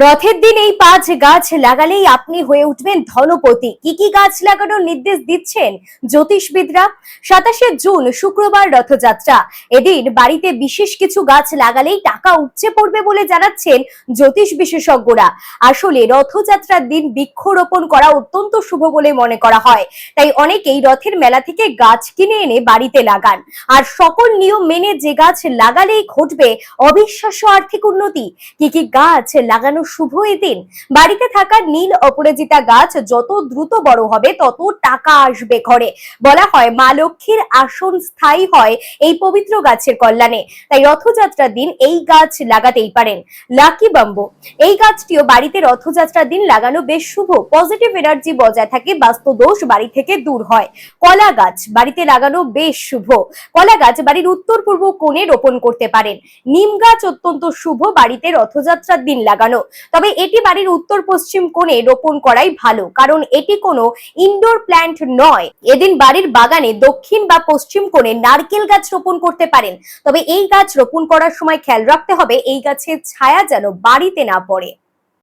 রথের দিন এই 5 গাছ লাগালেই আপনি হয়ে উঠবেন ধনপতি। কি কি গাছ লাগানোর নির্দেশ দিচ্ছেন জ্যোতিষবিদরা? 27 জুন শুক্রবার রথযাত্রা। এদিন বাড়িতে বিশেষ কিছু গাছ লাগালেই টাকা উপচে পড়বে বলে জানাচ্ছেন জ্যোতিষ বিশেষজ্ঞরা। আসলে রথযাত্রার দিন বৃক্ষরোপণ করা অত্যন্ত শুভ বলে মনে করা হয়। তাই অনেকেই রথের মেলা থেকে গাছ কিনে এনে বাড়িতে লাগান। আর সকল নিয়ম মেনে যে গাছ লাগালেই ঘটবে অবিশ্বাস্য আর্থিক উন্নতি। কি কি গাছ লাগানো শুভ এদিন? বাড়িতে থাকা নীল অপরাজিতা গাছ যত দ্রুত বড় হবে তত টাকা আসবে ঘরে। বলা হয় মা লক্ষ্মীর আসন স্থায়ী হয় এই পবিত্র গাছের কল্যাণে। তাই রথযাত্রার দিন এই গাছ লাগাতেই পারেন। লাকি বাম্বু, এই গাছটিও বাড়িতে রথযাত্রার দিন লাগানো বেশ শুভ। পজিটিভ এনার্জি বজায় থাকে, বাস্তু দোষ বাড়ি থেকে দূর হয়। কলা গাছ বাড়িতে লাগানো বেশ শুভ। কলা গাছ বাড়ির উত্তর পূর্ব কোণে রোপণ করতে পারেন। নিম গাছ অত্যন্ত শুভ বাড়িতে রথযাত্রার দিন লাগানো, তবে এটি বাড়ির উত্তর পশ্চিম কোণে রোপণ করাই ভালো, কারণ এটি কোনো ইনডোর প্ল্যান্ট নয়। এদিন বাড়ির বাগানে দক্ষিণ বা পশ্চিম কোণে নারকেল গাছ রোপণ করতে পারেন, তবে এই গাছ রোপণ করার সময় খেয়াল রাখতে হবে এই গাছের ছায়া যেন বাড়িতে না পড়ে।